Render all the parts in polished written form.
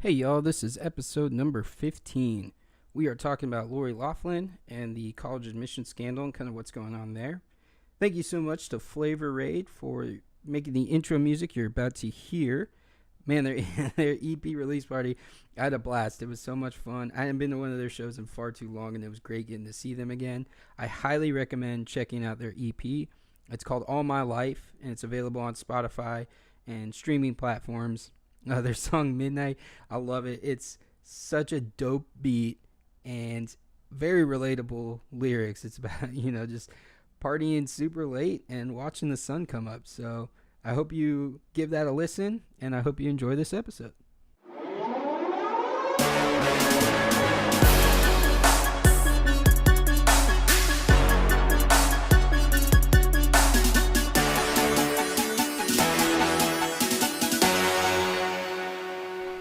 Hey y'all, this is episode number 15. We are talking about Lori Loughlin and the college admission scandal and kind of what's going on there. Thank you so much to Flavor Raid for making the intro music you're about to hear. Man, their EP release party, I had a blast. It was so much fun. I hadn't been to one of their shows in far too long, and it was great getting to see them again. I highly recommend checking out their EP. It's called All My Life, and it's available on Spotify and streaming platforms. Their song Midnight, I love it. It's such a dope beat and very relatable lyrics. It's about, just partying super late and watching the sun come up. So I hope you give that a listen, and I hope you enjoy this episode.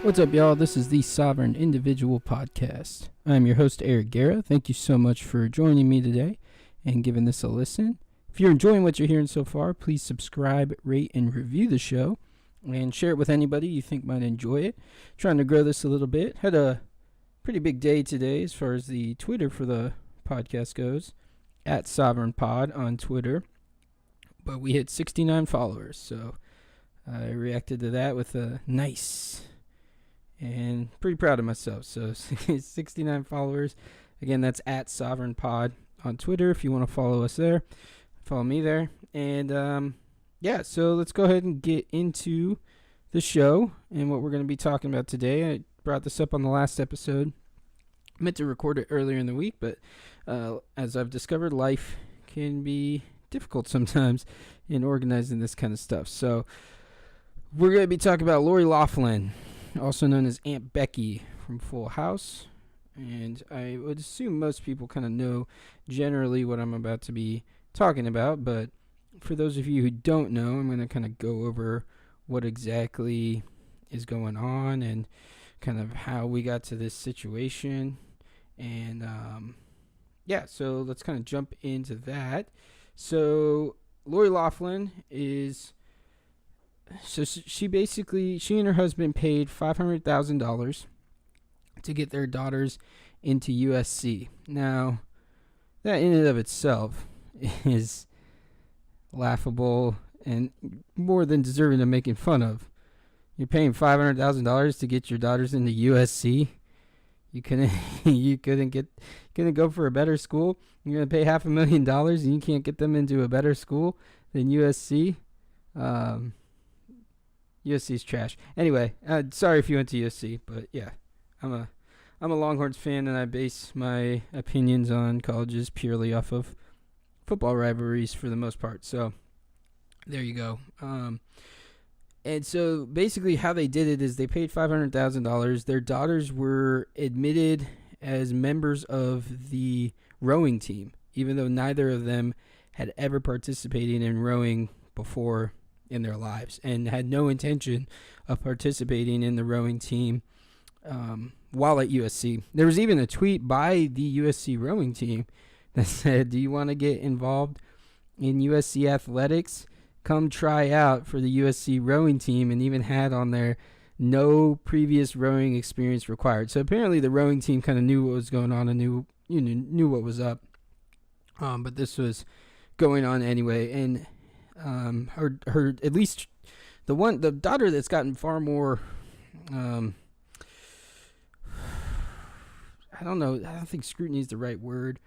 What's up, y'all? This is the Sovereign Individual Podcast. I'm your host, Eric Guerra. Thank you so much for joining me today and giving this a listen. If you're enjoying what you're hearing so far, please subscribe, rate, and review the show, and share it with anybody you think might enjoy it. Trying to grow this a little bit. Had a pretty big day today as far as the Twitter for the podcast goes, at Sovereign Pod on Twitter. But we hit 69 followers, so I reacted to that with a nice... and pretty proud of myself. So 69 followers. Again, that's at Sovereign Pod on Twitter if you want to follow us there. Follow me there. And so let's go ahead and get into the show and what we're going to be talking about today. I brought this up on the last episode. I meant to record it earlier in the week, but as I've discovered, life can be difficult sometimes in organizing this kind of stuff. So we're going to be talking about Lori Loughlin, also known as Aunt Becky from Full House. And I would assume most people kind of know generally what I'm about to be talking about, but for those of you who don't know, I'm going to kind of go over what exactly is going on and kind of how we got to this situation. And so let's kind of jump into that. So Lori Loughlin is... So she and her husband paid $500,000 to get their daughters into USC. Now, that in and of itself is laughable and more than deserving of making fun of. You're paying $500,000 to get your daughters into USC. You couldn't go for a better school. You're gonna pay $500,000 and you can't get them into a better school than USC. USC's trash. Anyway, sorry if you went to USC, but yeah, I'm a Longhorns fan, and I base my opinions on colleges purely off of football rivalries for the most part. So there you go. And so basically how they did it is they paid $500,000. Their daughters were admitted as members of the rowing team, even though neither of them had ever participated in rowing before in their lives and had no intention of participating in the rowing team while at USC. There was even a tweet by the USC rowing team that said, "Do you want to get involved in USC athletics? Come try out for the USC rowing team," and even had on there, "No previous rowing experience required." So apparently the rowing team kind of knew what was going on and knew what was up. But this was going on anyway, and her at least the daughter that's gotten far more I don't think scrutiny is the right word.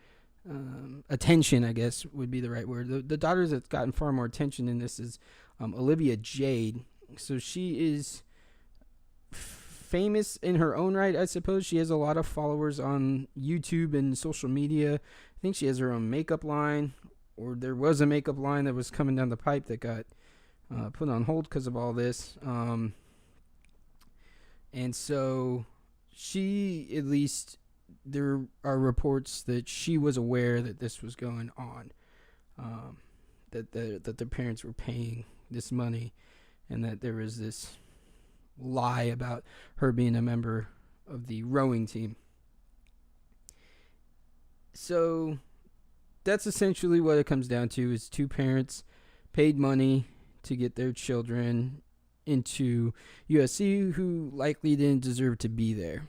Attention, I guess, would be the right word. The daughter that's gotten far more attention in this is Olivia Jade. So she is famous in her own right, I suppose. She has a lot of followers on YouTube and social media. I think she has her own makeup line, or there was a makeup line that was coming down the pipe that got put on hold because of all this. And so she, at least, there are reports that she was aware that this was going on, that the parents were paying this money, and that there was this lie about her being a member of the rowing team. So that's essentially what it comes down to, is two parents paid money to get their children into USC who likely didn't deserve to be there.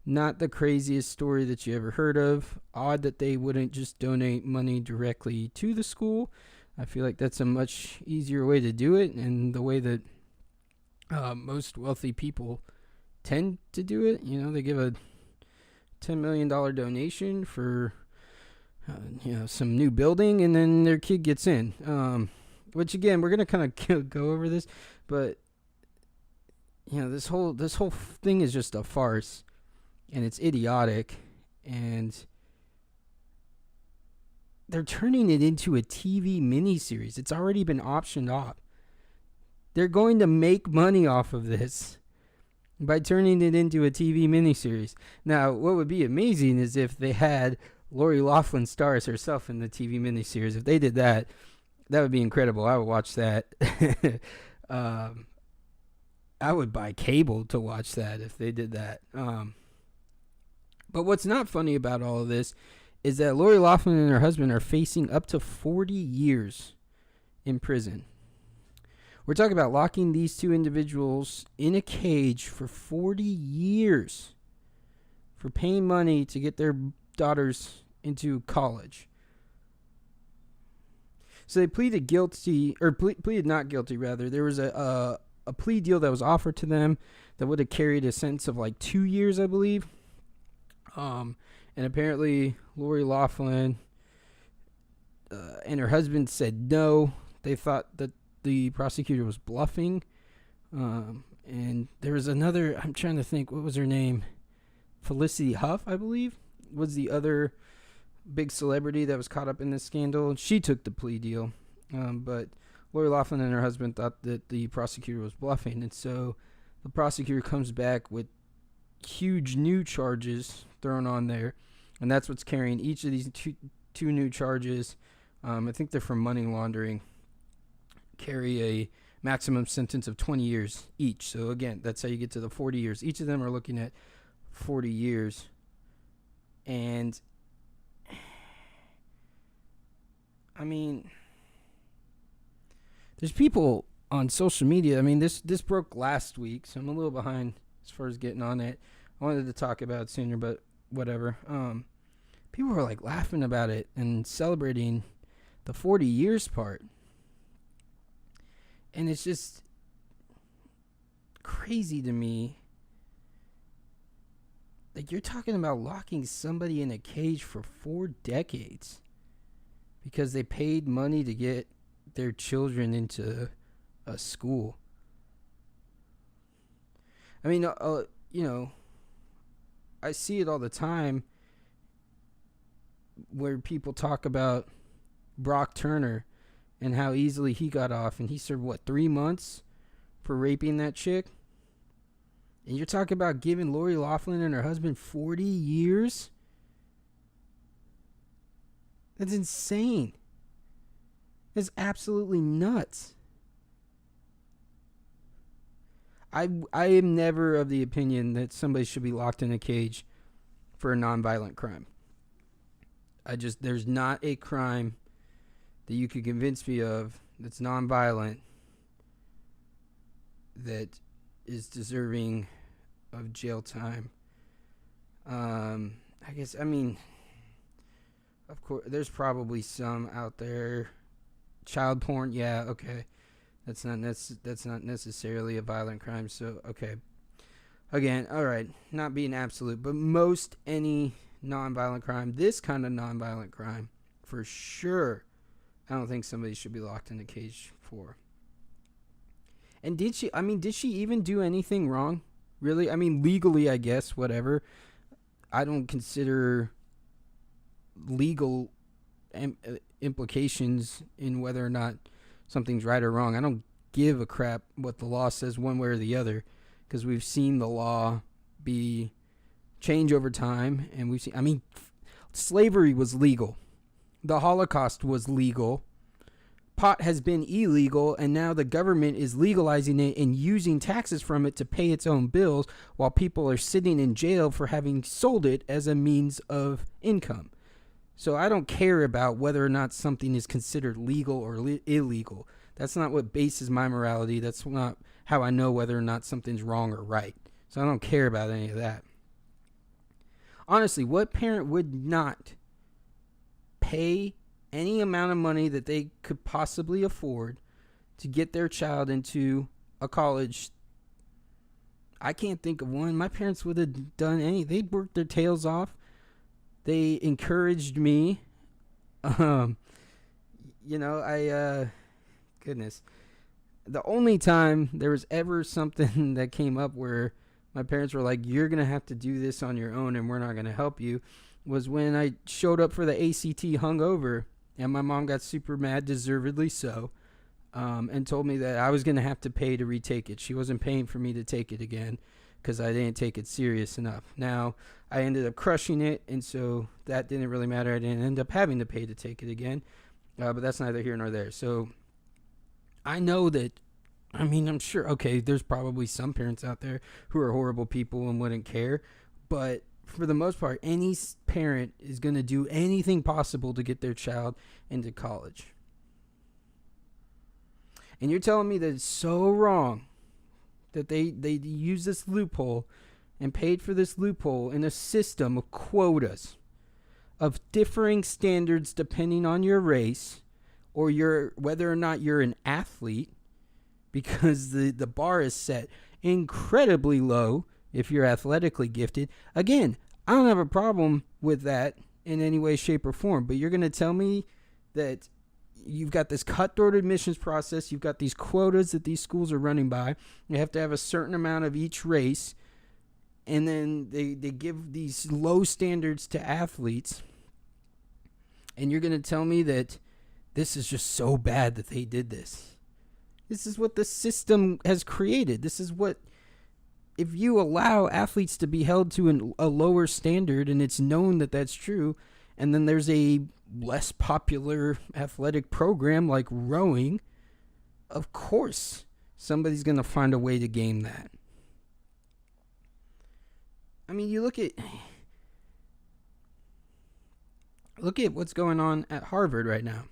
Not the craziest story that you ever heard of. Odd that they wouldn't just donate money directly to the school. I feel like that's a much easier way to do it, and the way that most wealthy people tend to do it. They give a $10 million donation for some new building, and then their kid gets in. Which again, we're gonna kind of go over this, but this whole thing is just a farce, and it's idiotic, and they're turning it into a TV miniseries. It's already been optioned off. They're going to make money off of this by turning it into a TV miniseries. Now, what would be amazing is if they had Lori Loughlin star as herself in the TV miniseries. If they did that, that would be incredible. I would watch that. I would buy cable to watch that if they did that. But what's not funny about all of this is that Lori Loughlin and her husband are facing up to 40 years in prison. We're talking about locking these two individuals in a cage for 40 years for paying money to get their daughters into college. So they pleaded guilty, or pleaded not guilty, rather. There was a plea deal that was offered to them that would have carried a sentence of like 2 years, I believe. And apparently Lori Loughlin and her husband said no. They thought that the prosecutor was bluffing. And there was another, I'm trying to think, what was her name? Felicity Huff, I believe, was the other big celebrity that was caught up in this scandal. She took the plea deal. But Lori Loughlin and her husband thought that the prosecutor was bluffing. And so the prosecutor comes back with huge new charges thrown on there. And that's what's carrying each of these two new charges. I think they're for money laundering. Carry a maximum sentence of 20 years each. So again, that's how you get to the 40 years. Each of them are looking at 40 years. And I mean, there's people on social media. I mean, this broke last week, so I'm a little behind as far as getting on it. I wanted to talk about it sooner, but whatever. People were like laughing about it and celebrating the 40 years part. And it's just crazy to me. Like, you're talking about locking somebody in a cage for 4 decades because they paid money to get their children into a school. I mean, I see it all the time where people talk about Brock Turner and how easily he got off, and he served 3 months for raping that chick. And you're talking about giving Lori Loughlin and her husband 40 years? That's insane. That's absolutely nuts. I am never of the opinion that somebody should be locked in a cage for a nonviolent crime. There's not a crime that you could convince me of that's nonviolent that is deserving of jail time. Of course, there's probably some out there. Child porn, yeah, okay. That's not necessarily a violent crime, so okay. Again, all right, not being absolute, but most any nonviolent crime, this kind of nonviolent crime, for sure, I don't think somebody should be locked in a cage for. And did she even do anything wrong? Really? I mean, legally, I guess, whatever. I don't consider legal implications in whether or not something's right or wrong. I don't give a crap what the law says one way or the other, because we've seen the law change over time, and slavery was legal. The Holocaust was legal. Pot has been illegal, and now the government is legalizing it and using taxes from it to pay its own bills while people are sitting in jail for having sold it as a means of income. So I don't care about whether or not something is considered legal or illegal. That's not what bases my morality. That's not how I know whether or not something's wrong or right. So I don't care about any of that. Honestly, what parent would not pay any amount of money that they could possibly afford to get their child into a college? I can't think of one. My parents would have done any. They worked their tails off. They encouraged me. Goodness. The only time there was ever something that came up where my parents were like, you're going to have to do this on your own and we're not going to help you, was when I showed up for the ACT hungover, and my mom got super mad, deservedly so, and told me that I was going to have to pay to retake it. She wasn't paying for me to take it again because I didn't take it serious enough. Now, I ended up crushing it, and so that didn't really matter. I didn't end up having to pay to take it again, but that's neither here nor there. So I know that, I'm sure, okay, there's probably some parents out there who are horrible people and wouldn't care, but for the most part, any parent is going to do anything possible to get their child into college. And you're telling me that it's so wrong that they use this loophole and paid for this loophole in a system of quotas, of differing standards depending on your race or whether or not you're an athlete, because the bar is set incredibly low if you're athletically gifted. Again, I don't have a problem with that in any way, shape, or form, but you're going to tell me that you've got this cutthroat admissions process, you've got these quotas that these schools are running by, you have to have a certain amount of each race, and then they give these low standards to athletes, and you're going to tell me that this is just so bad that they did this. This is what the system has created. This is what, if you allow athletes to be held to a lower standard, and it's known that that's true, and then there's a less popular athletic program like rowing, of course somebody's going to find a way to game that. You look at what's going on at Harvard right now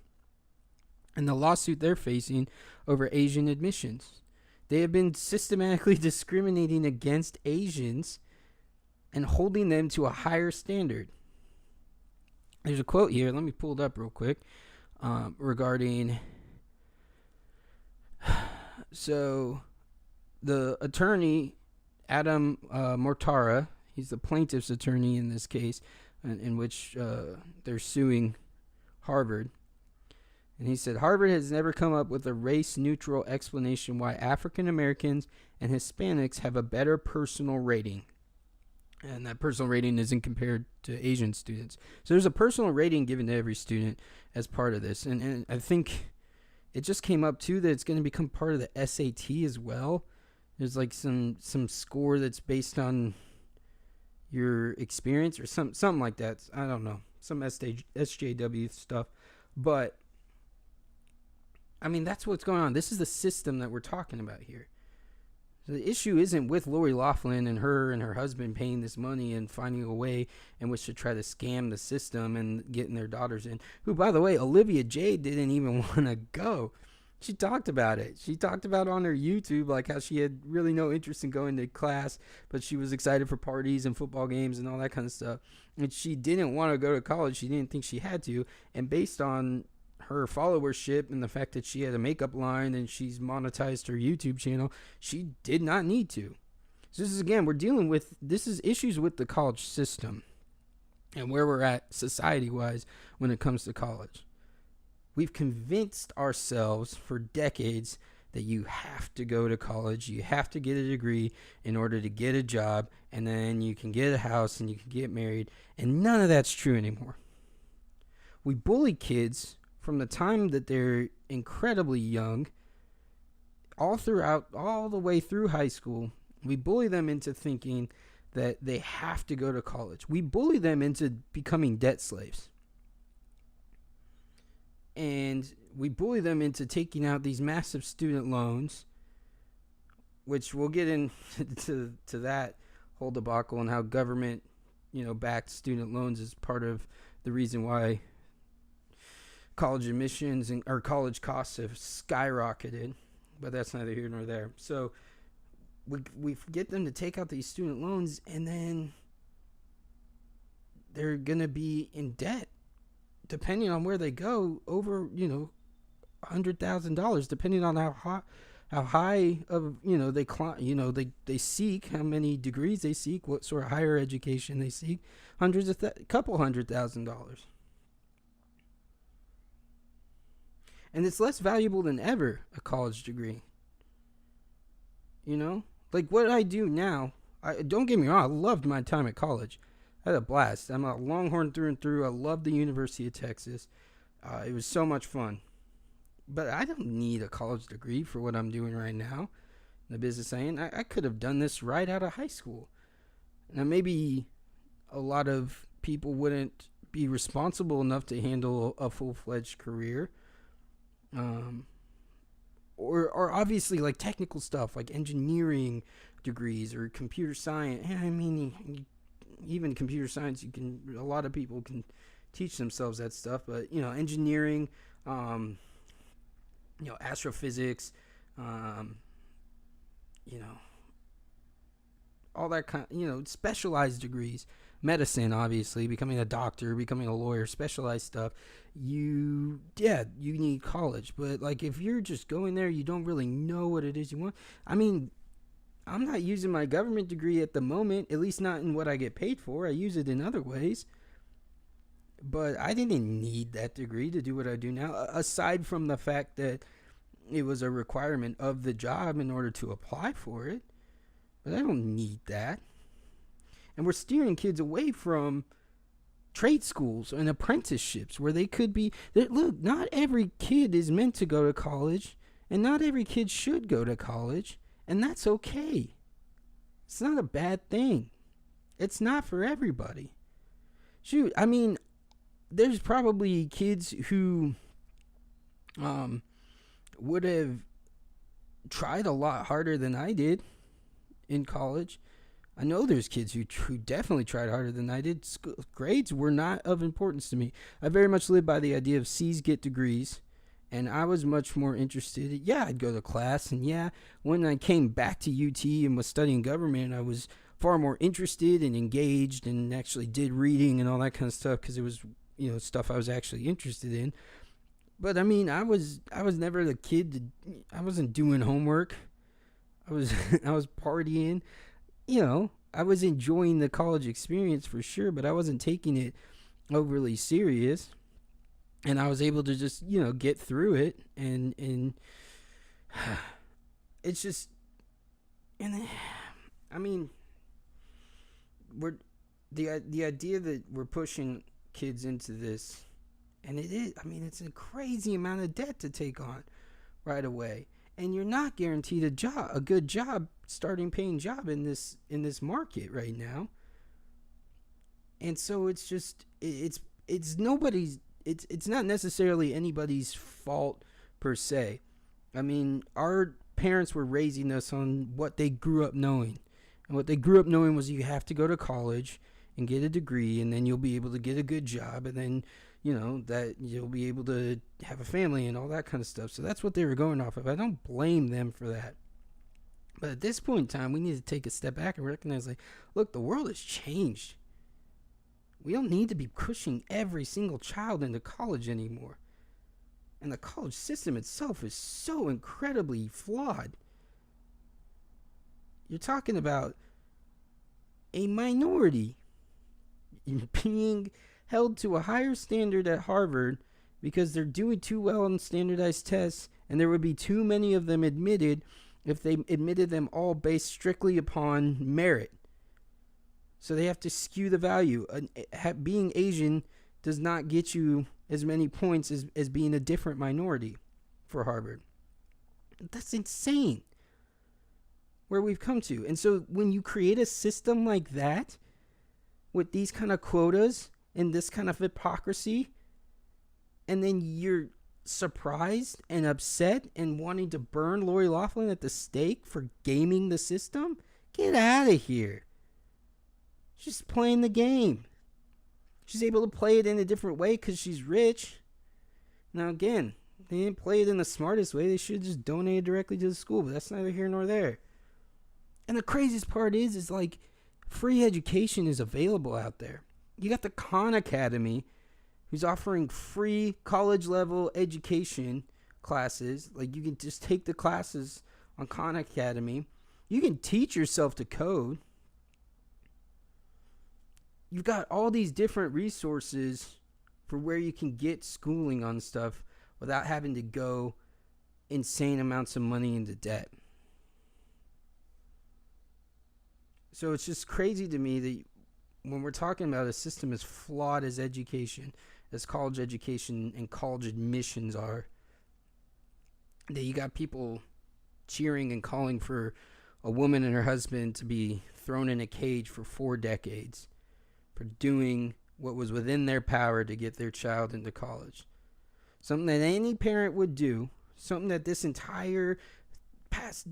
and the lawsuit they're facing over Asian admissions. They have been systematically discriminating against Asians and holding them to a higher standard. There's a quote here, let me pull it up real quick, regarding, so the attorney, Adam Mortara, he's the plaintiff's attorney in this case, in which they're suing Harvard. And he said, Harvard has never come up with a race-neutral explanation why African Americans and Hispanics have a better personal rating. And that personal rating isn't compared to Asian students. So there's a personal rating given to every student as part of this. And I think it just came up, too, that it's going to become part of the SAT as well. There's like some score that's based on your experience or something like that. I don't know. Some SJW stuff. But that's what's going on. This is the system that we're talking about here. So the issue isn't with Lori Loughlin and her husband paying this money and finding a way in which to try to scam the system and getting their daughters in. Who, by the way, Olivia Jade didn't even want to go. She talked about it. She talked about on her YouTube like how she had really no interest in going to class, but she was excited for parties and football games and all that kind of stuff. And she didn't want to go to college. She didn't think she had to. And based on her followership and the fact that she had a makeup line and she's monetized her YouTube channel, she did not need to. So this is, again, this is issues with the college system and where we're at society-wise when it comes to college. We've convinced ourselves for decades that you have to go to college, you have to get a degree in order to get a job, and then you can get a house and you can get married, and none of that's true anymore. We bully kids from the time that they're incredibly young, all the way through high school. We bully them into thinking that they have to go to college. We bully them into becoming debt slaves. And we bully them into taking out these massive student loans, which we'll get into that whole debacle and how government, backed student loans is part of the reason why college admissions or college costs have skyrocketed, but that's neither here nor there. So we get them to take out these student loans, and then they're gonna be in debt, depending on where they go, over $100,000, depending on how high of they seek, how many degrees they seek, what sort of higher education they seek. Couple $100,000, and it's less valuable than ever, a college degree. Like what I do now. Don't get me wrong, I loved my time at college. I had a blast. I'm a Longhorn through and through. I love the University of Texas. It was so much fun. But I don't need a college degree for what I'm doing right now in the business I am. I could have done this right out of high school. Now, maybe a lot of people wouldn't be responsible enough to handle a full-fledged career. Or obviously like technical stuff like engineering degrees or computer science. I mean, even computer science, a lot of people can teach themselves that stuff, but engineering, astrophysics, all that kind, specialized degrees, medicine, obviously, becoming a doctor, becoming a lawyer, specialized stuff. You need college, but like if you're just going there, you don't really know what it is you want. I mean, I'm not using my government degree at the moment, at least not in what I get paid for. I use it in other ways. But I didn't need that degree to do what I do now, aside from the fact that it was a requirement of the job in order to apply for it. But I don't need that. And we're steering kids away from trade schools and apprenticeships where they could be. Look, not every kid is meant to go to college, and not every kid should go to college. And that's okay. It's not a bad thing. It's not for everybody. Shoot, I mean, there's probably kids who would have tried a lot harder than I did in college. I know there's kids who definitely tried harder than I did. Grades were not of importance to me. I very much lived by the idea of C's get degrees. And I was much more interested. Yeah, I'd go to class. And yeah, when I came back to UT and was studying government, I was far more interested and engaged and actually did reading and all that kind of stuff because it was, stuff I was actually interested in. But I mean, I was never the kid. I wasn't doing homework. I was partying. I was enjoying the college experience for sure, but I wasn't taking it overly serious. And I was able to just, get through it, and it's just, and I mean, the idea that we're pushing kids into this, and it is, I mean, it's a crazy amount of debt to take on right away, and you're not guaranteed a good job, starting paying job in this market right now, and so it's just, it's nobody's. It's not necessarily anybody's fault per se. I mean, our parents were raising us on what they grew up knowing. And what they grew up knowing was you have to go to college and get a degree, and then you'll be able to get a good job, and then, that you'll be able to have a family and all that kind of stuff. So that's what they were going off of. I don't blame them for that. But at this point in time, we need to take a step back and recognize, like, look, the world has changed. We don't need to be pushing every single child into college anymore. And the college system itself is so incredibly flawed. You're talking about a minority being held to a higher standard at Harvard because they're doing too well on standardized tests, and there would be too many of them admitted if they admitted them all based strictly upon merit. So they have to skew the value. Being Asian does not get you as many points as being a different minority for Harvard. That's insane where we've come to. And so when you create a system like that with these kind of quotas and this kind of hypocrisy, and then you're surprised and upset and wanting to burn Lori Loughlin at the stake for gaming the system, get out of here. She's playing the game. She's able to play it in a different way because she's rich. Now, again, they didn't play it in the smartest way. They should have just donated directly to the school, but that's neither here nor there. And the craziest part is like, free education is available out there. You got the Khan Academy, who's offering free college level education classes. Like, you can just take the classes on Khan Academy. You can teach yourself to code. You've got all these different resources for where you can get schooling on stuff without having to go insane amounts of money into debt. So it's just crazy to me that when we're talking about a system as flawed as education, as college education and college admissions are, that you got people cheering and calling for a woman and her husband to be thrown in a cage for 4 decades for doing what was within their power to get their child into college. Something that any parent would do, something that this entire past,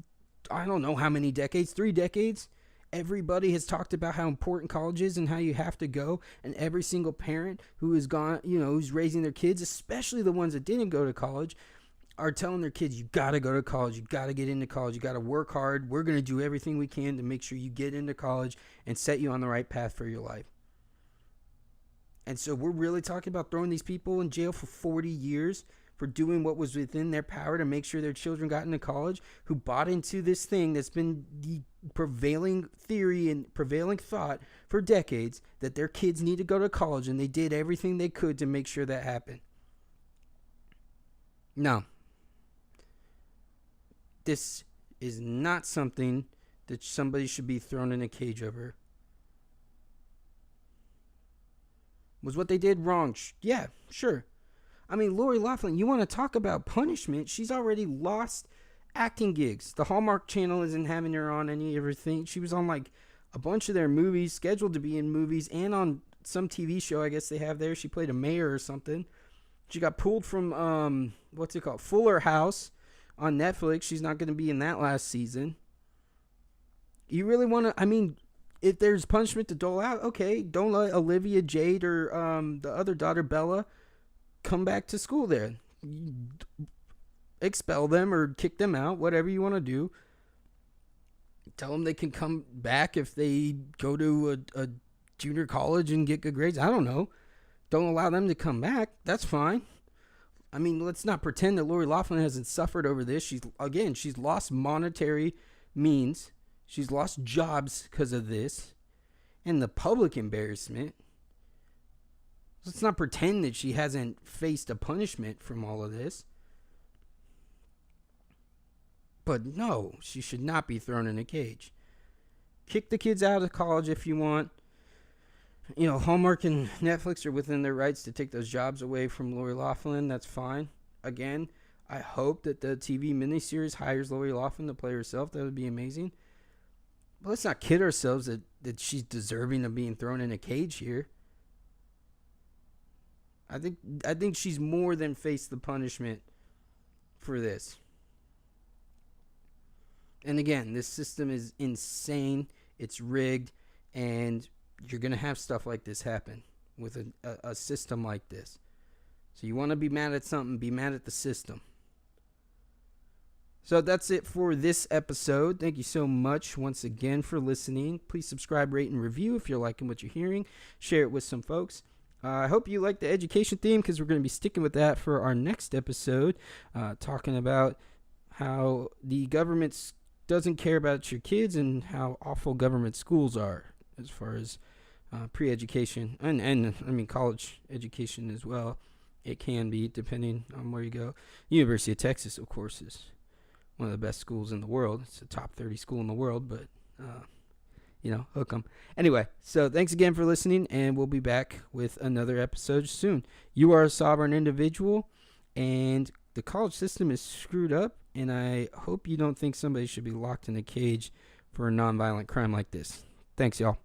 I don't know how many decades, 3 decades, everybody has talked about how important college is and how you have to go. And every single parent who has gone, who's raising their kids, especially the ones that didn't go to college, are telling their kids, you got to go to college. You got to get into college. You got to work hard. We're going to do everything we can to make sure you get into college and set you on the right path for your life. And so we're really talking about throwing these people in jail for 40 years for doing what was within their power to make sure their children got into college, who bought into this thing that's been the prevailing theory and prevailing thought for decades, that their kids need to go to college, and they did everything they could to make sure that happened. No. This is not something that somebody should be thrown in a cage over. Was what they did wrong? Yeah, sure. I mean, Lori Loughlin, you want to talk about punishment? She's already lost acting gigs. The Hallmark Channel isn't having her on any of her things. She was on like a bunch of their movies, scheduled to be in movies, and on some TV show I guess they have there. She played a mayor or something. She got pulled from, Fuller House on Netflix. She's not going to be in that last season. You really want to, if there's punishment to dole out, okay, don't let Olivia Jade or the other daughter, Bella, come back to school there. Expel them or kick them out, whatever you want to do. Tell them they can come back if they go to a junior college and get good grades. I don't know. Don't allow them to come back. That's fine. Let's not pretend that Lori Loughlin hasn't suffered over this. She's lost monetary means. She's lost jobs because of this. And the public embarrassment. Let's not pretend that she hasn't faced a punishment from all of this. But no, she should not be thrown in a cage. Kick the kids out of college if you want. Hallmark and Netflix are within their rights to take those jobs away from Lori Loughlin. That's fine. Again, I hope that the TV miniseries hires Lori Loughlin to play herself. That would be amazing. But let's not kid ourselves that she's deserving of being thrown in a cage here. I think she's more than faced the punishment for this. And again, this system is insane. It's rigged, and you're going to have stuff like this happen with a system like this. So you want to be mad at something, be mad at the system. So that's it for this episode. Thank you so much once again for listening. Please subscribe, rate, and review if you're liking what you're hearing. Share it with some folks. I hope you like the education theme, because we're going to be sticking with that for our next episode, talking about how the government doesn't care about your kids and how awful government schools are as far as pre-education and college education as well. It can be, depending on where you go. University of Texas, of course, is one of the best schools in the world. It's a top 30 school in the world, but hook 'em. Anyway, so thanks again for listening, and we'll be back with another episode soon. You are a sovereign individual, and the college system is screwed up, and I hope you don't think somebody should be locked in a cage for a nonviolent crime like this. Thanks, y'all.